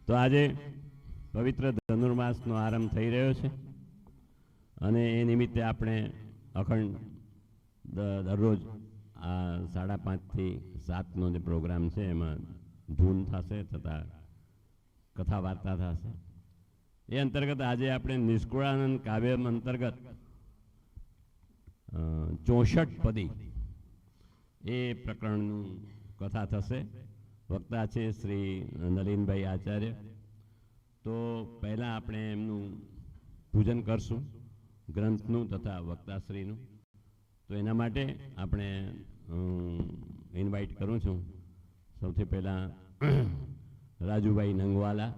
તો આજે પવિત્ર ધનુર્માસનો આરંભ થઈ રહ્યો છે અને એ નિમિત્તે આપણે અખંડ દરરોજ આ 5:30 થી 7નો જે પ્રોગ્રામ છે એમાં ધૂન થશે તથા કથા વાર્તા થશે. એ અંતર્ગત આજે આપણે નિષ્કુળાનંદ કાવ્યમ અંતર્ગત 64 પદી એ પ્રકરણનું કથા થશે. વક્તા છે શ્રી નલિનભાઈ આચાર્ય. તો પહેલાં આપણે એમનું પૂજન કરશું, ગ્રંથનું તથા વક્તાશ્રીનું. તો એના માટે આપણે ઇન્વાઇટ કરું છું સૌથી પહેલાં રાજુભાઈ નંગવાલા,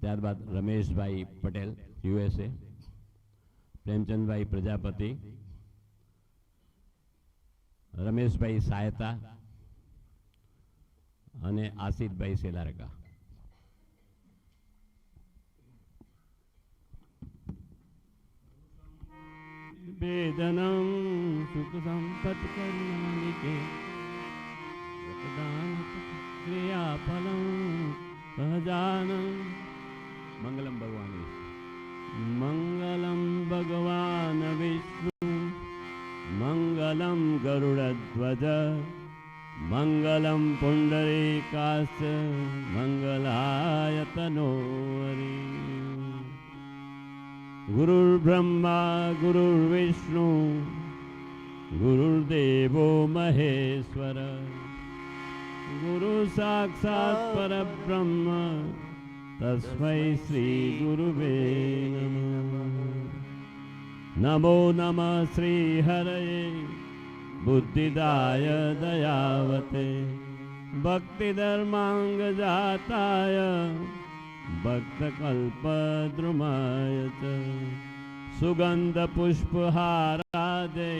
ત્યારબાદ રમેશભાઈ પટેલ USA, પ્રેમચંદભાઈ પ્રજાપતિ, રમેશભાઈ સાયતા અને આસિફભાઈ સેલારકા. વેદનમ સુખ સંપત કર્ણાનિકે દાન ક્રિયાફલમ સહજાનમ. મંગલમ ભગવાન મંગલમ ભગવાન વિષ્ણુ મંગલમ ગરુડધ્વજ મંગલમ પુંડરીકાસ્ચ મંગલાય તનોહરી. ગુરુર્બ્રહ્મા ગુરુર્વિષ્ણુ ગુરુર્દેવો મહેશ્વર ગુરુ સાક્ષાત પરબ્રહ્મ તસ્મૈ શ્રી ગુરુવે નમઃ. નમો નમઃ શ્રી હરયે બુદ્ધિદાય દયાવતે ભક્તિધર્માંગ જાતાય ભક્તકલ્પદ્રુમાય ચ સુગંધ પુષ્પહારાદે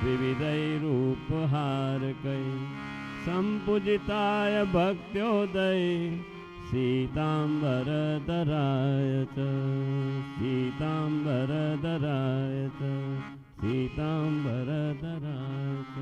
વિવિધૈરૂપહારકૈ સંપૂજિતાય ભક્ત્યોદય સીતાંબરધરાય ચ સીતાંબરધરાય ચ સીતાંબરધરાય ચ.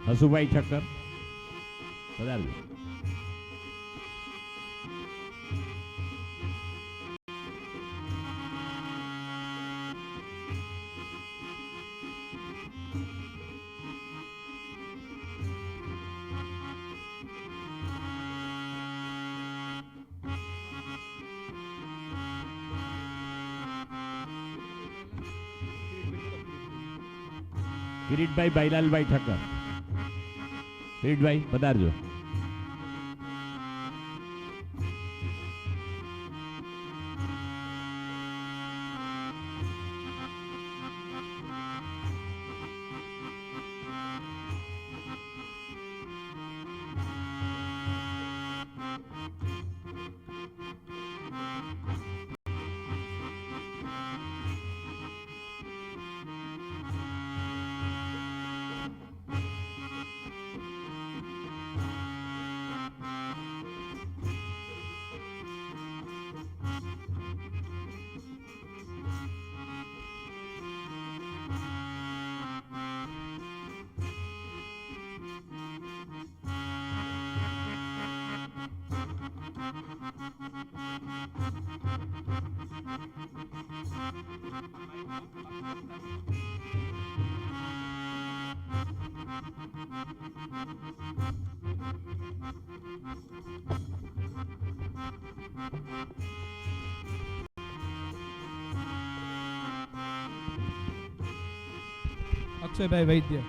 હસુભાઈ ઠક્કર પધારજો. કિરીટભાઈ બાઈલાલભાઈ ઠક્કર, કિરીટભાઈ પધારજો. અક્ષયભાઈ વૈદ્ય.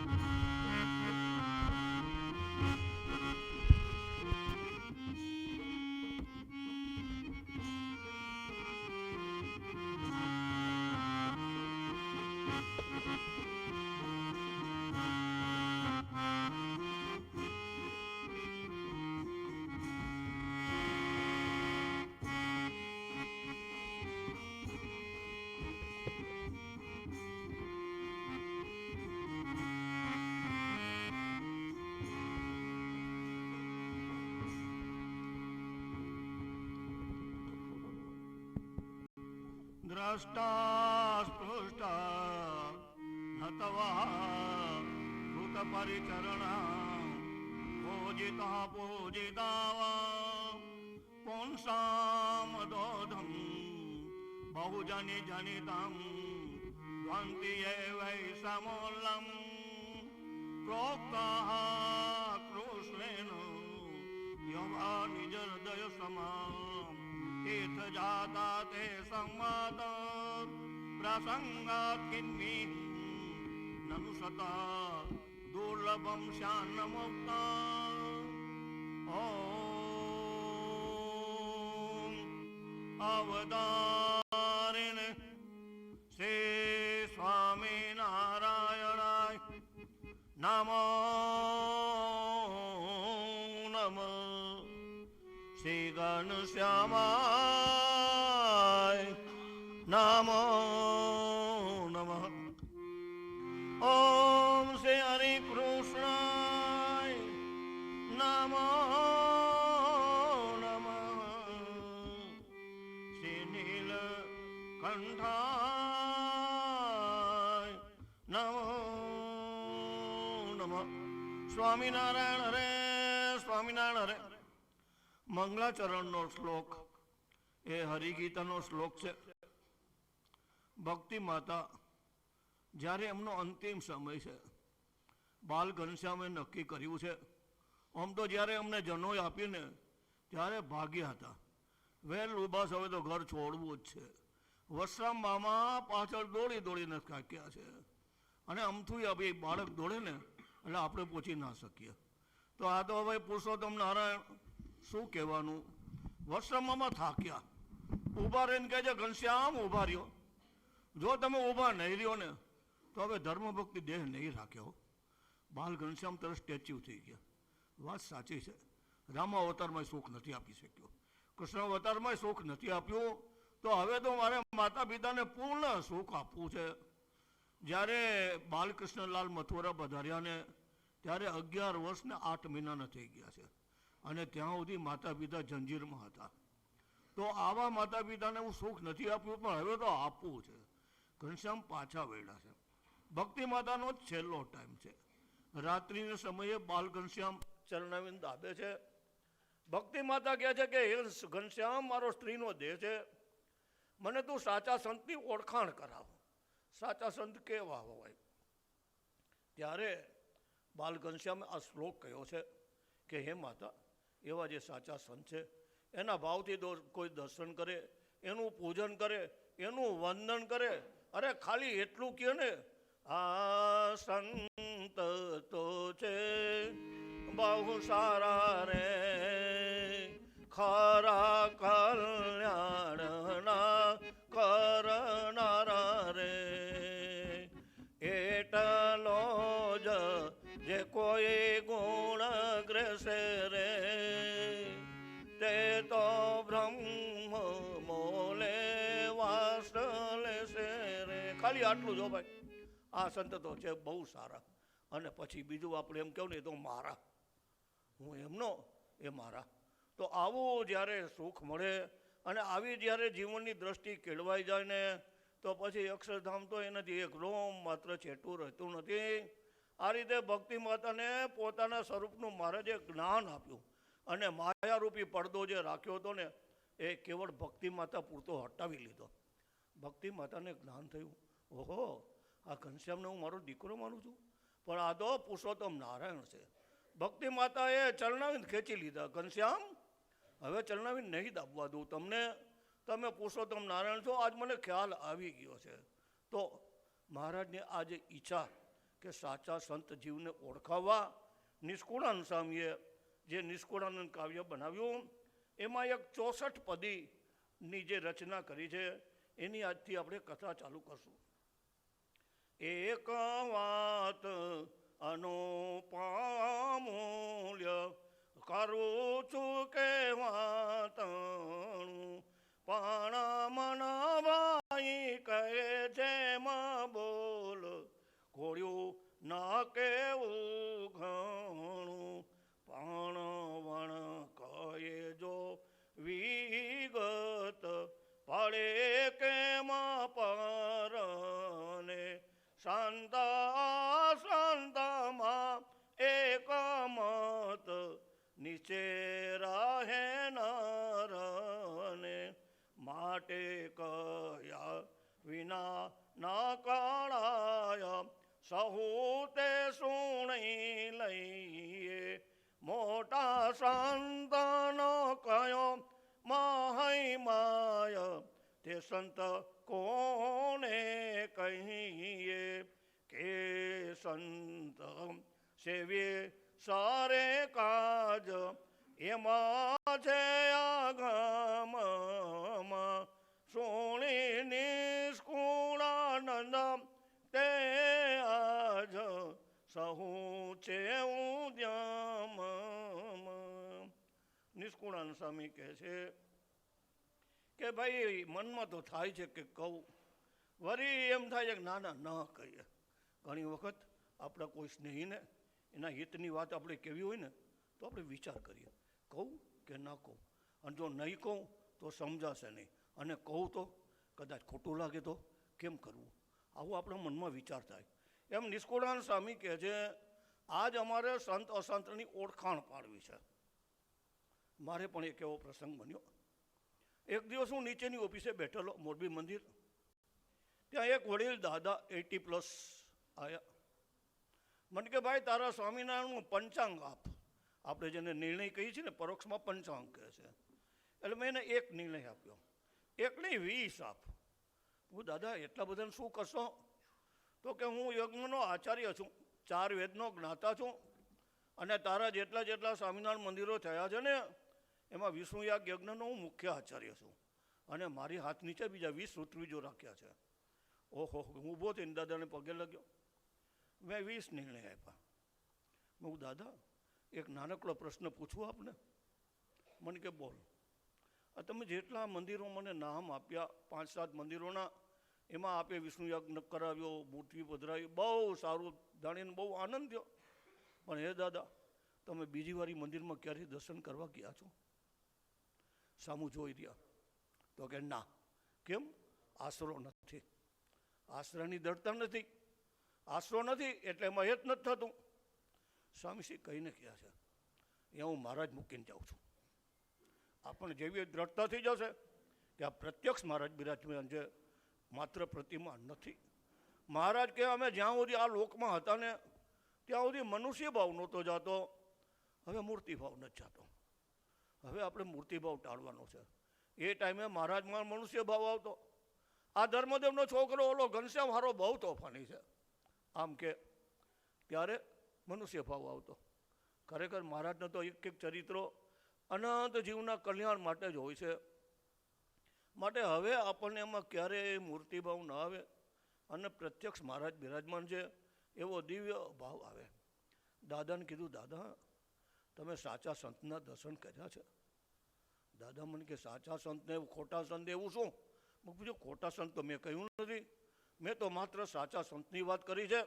દ્રષ્ટા સ્પૃષ્ટા નતવા કૃત પરિચરણ પૂજિતા પૂજિતા પુંસામદોધમ બહુજની જનિતમ ધ્વંતિ વૈ સમૂલમ પ્રોક્તા કૃષ્ણેન યવા નિજ હૃદય સમા તીર્થ જાતા તે સંમત પ્રસંગાત કિન્મી નનુ સતા દુર્લભમ શાન મુક્તા ઓમ અવતારિણ શ્રી સ્વામિનારાયણાય નમો નમઃ શ્રી ઘનશ્યામાય નમો નમઃ ઓમ શ્રી હરિ કૃષ્ણાય નમો નમઃ શ્રી નીલકંઠાય નમો નમઃ સ્વામિનારાયણ હરે સ્વામિનારાયણ હરે મંગલાચરણનો શ્લોક એ હરિગીતાનો શ્લોક છે. ભક્તિ માતા જ્યારે એમનો અંતિમ સમય છે, બાલ ઘનશ્યામે નક્કી કર્યું છે. આમ તો જ્યારે અમને જનોય આપીને ત્યારે ભાગ્યા હતા, વેલ ઉભાસ હવે તો ઘર છોડવું જ છે. વસરામ મામા પાછળ દોડી દોડીને કાક્યા છે, અને અમથું આપી બાળક દોડે ને એટલે આપણે પહોંચી ના શકીએ. તો આ તો હવે પુરુષોત્તમ નારાયણ શું કહેવાનું. વસરામમાં થાક્યા, ઊભા રહીને કહે છે ઘનશ્યામ ઊભા રહ્યો. જો તમે ઊભા નહીં રહ્યો ને તો હવે ધર્મભક્તિ દેહ નહીં રાખ્યો. બાલ ઘનશ્યામ તરફ સ્ટેચ્યુ થઈ ગયા. વાત સાચી છે, રામ અવતારમાં સુખ નથી આપી શક્યો, કૃષ્ણ અવતારમાં સુખ નથી આપ્યું, તો હવે તો મારે માતા પિતાને પૂર્ણ સુખ આપવું છે. જ્યારે બાલકૃષ્ણલાલ મથુરા પધાર્યા ને ત્યારે 11 વર્ષ ને 8 મહિનાના થઈ ગયા છે, અને ત્યાં સુધી માતા પિતા જંજીરમાં હતા. તો આવા માતા પિતાને હું સુખ નથી આપ્યું, પણ હવે તો આપવું છે. ઘનશ્યામ પાછા વળ્યા છે. ભક્તિ માતાનો જ છેલ્લો ટાઈમ છે. રાત્રિના સમયે બાલ ઘનશ્યામ ચરણાવીને દાબે છે. ભક્તિ માતા કહે છે કે હે ઘનશ્યામ, મારો સ્ત્રીનો દેહ છે, મને તું સાચા સંતની ઓળખાણ કરાવ. સાચા સંત કેવા હોય? ત્યારે બાલ ઘનશ્યામે આ શ્લોક કહ્યો છે કે હે માતા, એવા જે સાચા સંત છે એના ભાવથી કોઈ દર્શન કરે, એનું પૂજન કરે, એનું વંદન કરે. અરે ખાલી એટલું કહે ને, આ સંત તો છે બહુ સારા રે, ખરા કલ્યાણના કરનારા રે, એટલો જ જે કોઈ ગુણ ગ્રસે રે, તે તો બ્રહ્મ મોલે વાસ લેશે રે. ખાલી આટલું જો ભાઈ, આ સંત તો છે બહુ સારા. અને પછી બીજું આપણે એમ કહું ને, તો મારા, હું એમનો એ મારા. તો આવું જ્યારે સુખ મળે અને આવી જ્યારે જીવનની દ્રષ્ટિ કેળવાઈ જાય ને, તો પછી અક્ષરધામ તો એનાથી એક રોમ માત્ર છેટું રહેતું નથી. આ રીતે ભક્તિ માતાને પોતાના સ્વરૂપનું મહારાજે જ્ઞાન આપ્યું, અને માયારૂપી પડદો જે રાખ્યો હતો ને એ કેવળ ભક્તિ માતા પૂરતો હટાવી લીધો. ભક્તિ માતાને જ્ઞાન થયું, ઓહો, આ ઘનશ્યામને હું મારો દીકરો માનું છું, પણ આ તો પુરુષોત્તમ નારાયણ છે. ભક્તિ માતાએ ચરણાવીને ખેંચી લીધા. ઘનશ્યામ, હવે ચરણાવીને નહીં દાબવા દઉં તમને, તમે પુરુષોત્તમ નારાયણ છો, આજ મને ખ્યાલ આવી ગયો છે. તો મહારાજની આ જે ઈચ્છા કે સાચા સંત જીવને ઓળખાવવા, નિષ્કુળાનંદ સ્વામીએ જે નિષ્કુળાનંદ કાવ્ય બનાવ્યું એમાં એક 64 પદીની જે રચના કરી છે એની આજથી આપણે કથા ચાલુ કરશું. એક વાત અનુપમૂલ્ય કરું છું કે વાતણું, પણ મન ભાઈ કહે છે બોલ, ઘોડ્યું ના કેવું ઘણું, પણ વણ કહે જો વિગત પડે કે વિના ના કાળાય સહુ તે સુણી લઈએ મોટા સંતનો કયો મહિમાય તે સંત કોને કહીએ કે સંત સેવીએ સારે કાજ એમાં છે આગમમાં સોણી નિષ્કુળાનંદ તે આજ સહુ છે ઉદ્યમ. નિષ્કુળાનંદ સ્વામી કહે છે કે ભાઈ મનમાં તો થાય છે કે કહું, વળી એમ થાય છે કે ના ના ન કહીએ. ઘણી વખત આપણા કોઈ સ્નેહીને એના હિતની વાત આપણે કહેવી હોય ને તો આપણે વિચાર કરીએ કહું કે ના કહું, અને જો નહીં કહું તો સમજાશે નહીં, અને કહું તો કદાચ ખોટું લાગે તો કેમ કરવું, આવું આપણા મનમાં વિચાર થાય. એમ નિષ્કુળાનંદ સ્વામી કહે છે આજ અમારે સંત અસંતની ઓળખાણ પાડવી છે. મારે પણ એક એવો પ્રસંગ બન્યો. એક દિવસ હું નીચેની ઓફિસે બેઠેલો મોરબી મંદિર, ત્યાં એક વડીલ દાદા 80+ આવ્યા. મને કે ભાઈ તારા સ્વામિનારાયણનું પંચાંગ આપ. આપણે જેને નિર્ણય કહીએ છીએ ને પરોક્ષમાં પંચાંગ કહે છે. એટલે મેં એને એક નિર્ણય આપ્યો, એક નહીં 20 આપ. હું દાદા એટલા બધાને શું કરશો? તો કે હું યજ્ઞનો આચાર્ય છું, 4 વેદનો જ્ઞાતા છું, અને તારા જેટલા જેટલા સ્વામિનારાયણ મંદિરો થયા છે ને એમાં વિષ્ણુયાગ યજ્ઞનો હું મુખ્ય આચાર્ય છું, અને મારી હાથ નીચે બીજા 20 ઋત્વિજો રાખ્યા છે. ઓહો, હું ઊભો થઈને દાદાને પગે લાગ્યો. મેં 20 નિર્ણય આપ્યા. હું દાદા એક નાનકડો પ્રશ્ન પૂછું આપને? મને કે બોલ. આ તમે જેટલા મંદિરો મને નામ આપ્યા 5-7 મંદિરોના, એમાં આપે વિષ્ણુયજ્ઞ કરાવ્યો, મૂર્તિ પધરાવી, બહુ સારું જાણીને બહુ આનંદ થયો. પણ હે દાદા, તમે બીજી વારી મંદિરમાં ક્યારેય દર્શન કરવા ગયા છો? સામું જોઈ રહ્યા. તો કે ના. કેમ? આશરો નથી, આશરાની દળતા નથી, આશરો નથી એટલે એમાં હેત નથી થતું. સ્વામીશ્રી કહીને કહ્યા છે અહીંયા હું મહારાજ મૂકીને જાઉં છું. આપણને જેવી દ્રઢતા થઈ જશે કે આ પ્રત્યક્ષ મહારાજ બિરાજમાન છે, માત્ર પ્રતિમા નથી. મહારાજ કે અમે જ્યાં સુધી આ લોકમાં હતા ને ત્યાં સુધી મનુષ્ય ભાવ નહોતો જતો, હવે મૂર્તિ ભાવ નથી જતો. હવે આપણે મૂર્તિ ભાવ ટાળવાનો છે. એ ટાઈમે મહારાજમાં મનુષ્ય ભાવ આવતો. આ ધર્મદેવનો છોકરો ઓલો ઘનશ્યામ હારો બહુ તોફાની છે આમ કે, ત્યારે મનુષ્ય ભાવ આવતો. ખરેખર મહારાજના તો એક એક ચરિત્રો અનંત જીવના કલ્યાણ માટે જ હોય છે. માટે હવે આપણને એમાં ક્યારેય મૂર્તિભાવ ન આવે અને પ્રત્યક્ષ મહારાજ બિરાજમાન છે એવો દિવ્ય ભાવ આવે. દાદાને કીધું દાદા તમે સાચા સંતના દર્શન કર્યા છે? દાદા મને કે સાચા સંતને ખોટા સંત એવું શું? મેં પૂછ્યું ખોટા સંત તો મેં કહ્યું નથી, મેં તો માત્ર સાચા સંતની વાત કરી છે.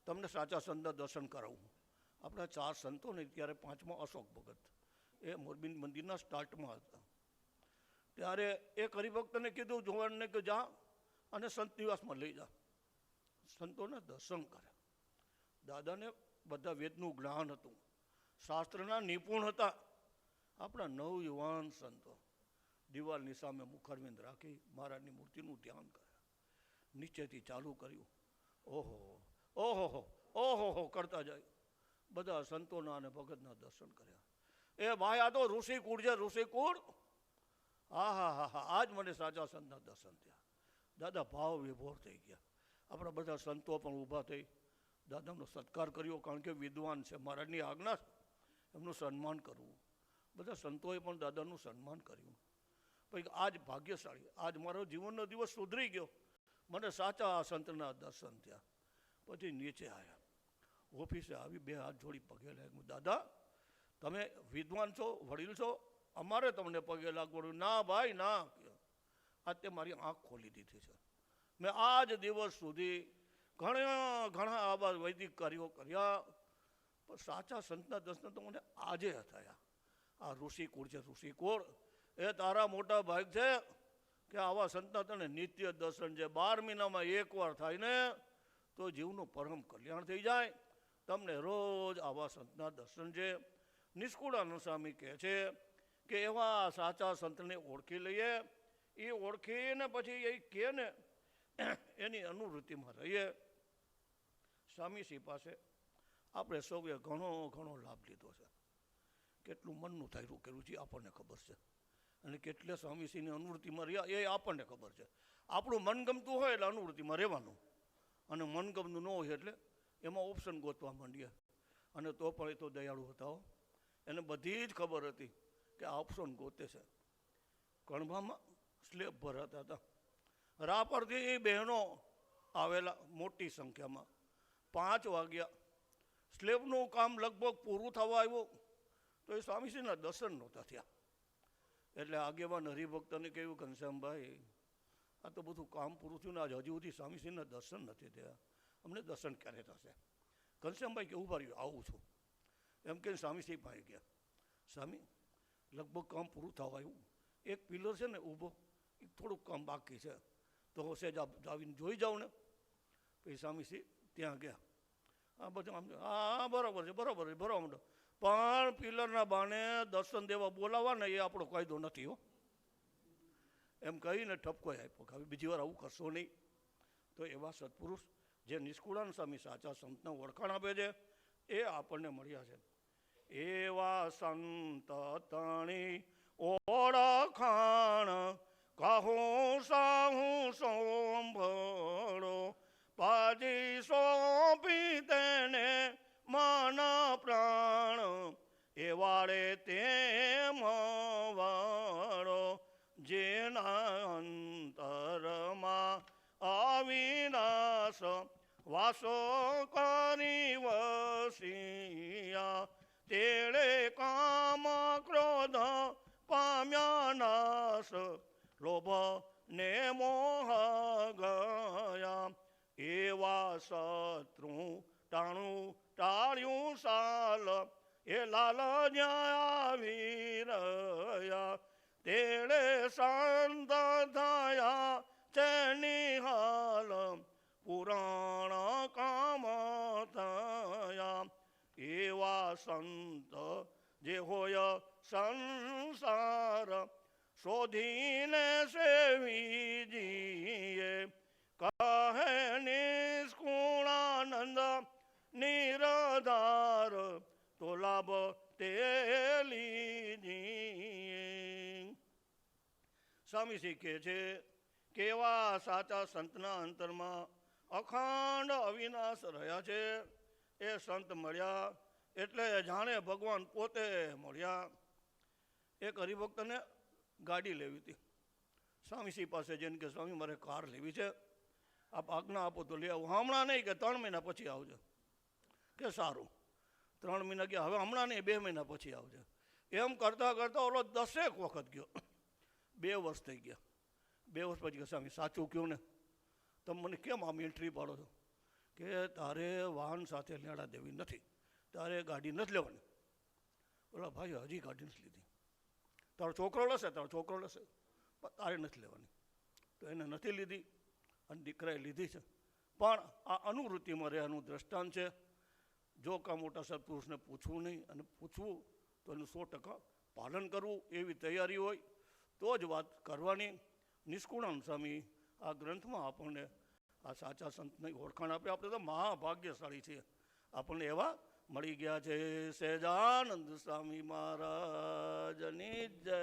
તમને સાચા સંતના દર્શન કરાવું. આપણા 4 સંતો ને ત્યારે 5મો અશોક ભગત એ મોરબી મંદિરના સ્ટાર્ટમાં હતા. ત્યારે એક હરિભક્તને કીધું જોવાનને કે જા અને સંત નિવાસમાં લઈ જા, સંતોના દર્શન કરે. દાદાને બધા વેદનું જ્ઞાન હતું, શાસ્ત્રના નિપુણ હતા. આપણા નવયુવાન સંતો દિવાલની સામે મુખારવિંદ રાખી મહારાજની મૂર્તિનું ધ્યાન કરે. નીચેથી ચાલુ કર્યું, ઓહો ઓહો ઓહો કરતા જાય. બધા સંતોના અને ભગતના દર્શન કર્યા. એ ભાઈ આ તો ઋષિકુળ છે, ઋષિકુળ. હા હા હા હા, આજ મને સાચા સંતના દર્શન થયા. દાદા ભાવ વિભોર થઈ ગયા. આપણા બધા સંતો પણ ઊભા થઈ દાદાનો સત્કાર કર્યો, કારણ કે વિદ્વાન છે, મહારાજની આજ્ઞા એમનું સન્માન કરવું. બધા સંતોએ પણ દાદાનું સન્માન કર્યું. પછી આજ ભાગ્યશાળી, આજ મારો જીવનનો દિવસ સુધરી ગયો, મને સાચા સંતના દર્શન થયા. પછી નીચે આવ્યા, ઓફિસે આવી 2 હાથ જોડી પગે લાગ્યું. દાદા તમે વિદ્વાન છો, વડીલ છો, અમારે તમને પગે લાગવાનું. ના ભાઈ ના, આજ તે મારી આંખ ખોલી દીધી છે. મેં આજ દિવસ સુધી ઘણા આવા વૈદિક કાર્યો કર્યા, પણ સાચા સંતના દર્શન તો મને આજે થયા. આ ઋષિકુળ છે, ઋષિકુળ એ તારા મોટા ભાગ છે કે આવા સંતના તને નિત્ય દર્શન છે. 12 મહિનામાં એકવાર થાય ને તો જીવનું પરમ કલ્યાણ થઈ જાય. તમને રોજ આવા સંતના દર્શન છે. નિષ્કુળાનંદ સ્વામી કહે છે કે એવા સાચા સંતને ઓળખી લઈએ. એ ઓળખીને પછી એ કહે ને એની અનુવૃત્તિમાં રહીએ. સ્વામીશ્રી પાસે આપણે સૌએ ઘણો ઘણો લાભ લીધો છે. કેટલું મનનું થાયરું કર્યું છે આપણને ખબર છે, અને કેટલે સ્વામીશ્રીની અનુવૃત્તિમાં રહ્યા એ આપણને ખબર છે. આપણું મનગમતું હોય એટલે અનુવૃત્તિમાં રહેવાનું, અને મનગમતું ન હોય એટલે એમાં ઓપ્શન ગોતવા માંડીએ. અને તો પણ એ તો દયાળુ હતા હો. એને બધી જ ખબર હતી કે આ ઓપ્શન ગોતે છે. કણભામાં સ્લેબ ભરાતા હતા. રાપરથી બહેનો આવેલા મોટી સંખ્યામાં. 5 વાગ્યા સ્લેબનું કામ લગભગ પૂરું થવા આવ્યું તો એ સ્વામીશ્રીના દર્શન નહોતા થયા. એટલે આગેવાન હરિભક્તને કહ્યું, ઘનશ્યામભાઈ આ તો બધું કામ પૂરું થયું ને આજ હજુ સુધી સ્વામીશ્રીના દર્શન નથી થયા, અમને દર્શન ક્યારે થશે? ઘનશ્યામભાઈ કે ઊભા રહ્યો, આવું છું એમ કે સ્વામીશ્રી પાસે ગયા. સ્વામી લગભગ કામ પૂરું થવા આવ્યું, એક પિલર છે ને ઊભો, એ થોડુંક કામ બાકી છે, તો સેજ આવીને જોઈ જાઓ ને. પછી સ્વામીશ્રી ત્યાં ગયા. હા બધું આમ હા બરાબર છે બરાબર છે બરાબર, પણ પિલરના બાને દર્શન દેવા બોલાવવા ને એ આપણો કાયદો નથી હો. એમ કહીને ઠપકો આપ્યો કે હવે બીજી વાર આવું કરશો નહીં. તો એવા સત્પુરુષ જે નિષ્કુળાન સ્વામી સાચા સંતને ઓળખાણ આપે છે એ આપણને મળ્યા છે. એવા સંત તણી ઓળખાણ કહું સાહું સોંભળો, પાજી સોંપી તેને મન પ્રાણ, એ વાળે તેમ વાળો જેના અંતરમાં અવિનાશ વાસો કરી વસિયા, તેણે કામ ક્રોધ પામ્યા નાશ, લોભ ને મોહ ગયા. એવા શત્રુ ટાણું ટાળ્યું સાલ, એ લાલ આવી રહ્યા, તેણે શાંત થયા છે નિહાલ, પુરાણ કામ થયા. એવા સંત જે હોય સંસાર શોધીને સેવી જીએ, કહે નિષ્કુળાનંદ નિરાધાર, તો લાભ તે લીજીએ. સ્વામીશ્રી કહે છે કેવા સાચા સંતના અંતરમાં અખંડ અવિનાશ રહ્યા છે. એ સંત મળ્યા એટલે જાણે ભગવાન પોતે મળ્યા. એક હરિભક્તને ગાડી લેવી હતી. સ્વામીશ્રી પાસે જઈને કે સ્વામી મારે કાર લેવી છે, આપ આજ્ઞા આપો તો લઈ આવું. હમણાં નહીં કે 3 મહિના પછી આવજો. કે સારું. 3 મહિના ગયા, હવે હમણાં નહીં 2 મહિના પછી આવજો. એમ કરતાં કરતાં ઓલો 10 વખત ગયો. 2 વર્ષ થઈ ગયા. 2 વર્ષ પછી કે સ્વામી સાચું કહ્યું ને, તમે મને કેમ આમ એન્ટ્રી પાડો છો? કે તારે વાહન સાથે લેણા દેવી નથી, તારે ગાડી નથી લેવાની. બોલા ભાઈ હજી ગાડી નથી લીધી, તારો છોકરો લેશે પણ તારે નથી લેવાની. તો એને નથી લીધી અને દીકરાએ લીધી છે. પણ આ અનુવૃત્તિમાં રહેવાનું દ્રષ્ટાંત છે. જો કાં મોટા સત્પુરુષને પૂછવું નહીં, અને પૂછવું તો એનું 100% પાલન કરવું, એવી તૈયારી હોય તો જ વાત કરવાની. નિષ્કુળાનંદ સ્વામી આ ગ્રંથમાં આપણને આ સાચા સંતની ઓળખાણ આપે. આપણે તો મહાભાગ્યશાળી છીએ, આપણને એવા મળી ગયા છે. સહેજાનંદ સ્વામી મહારાજની જય.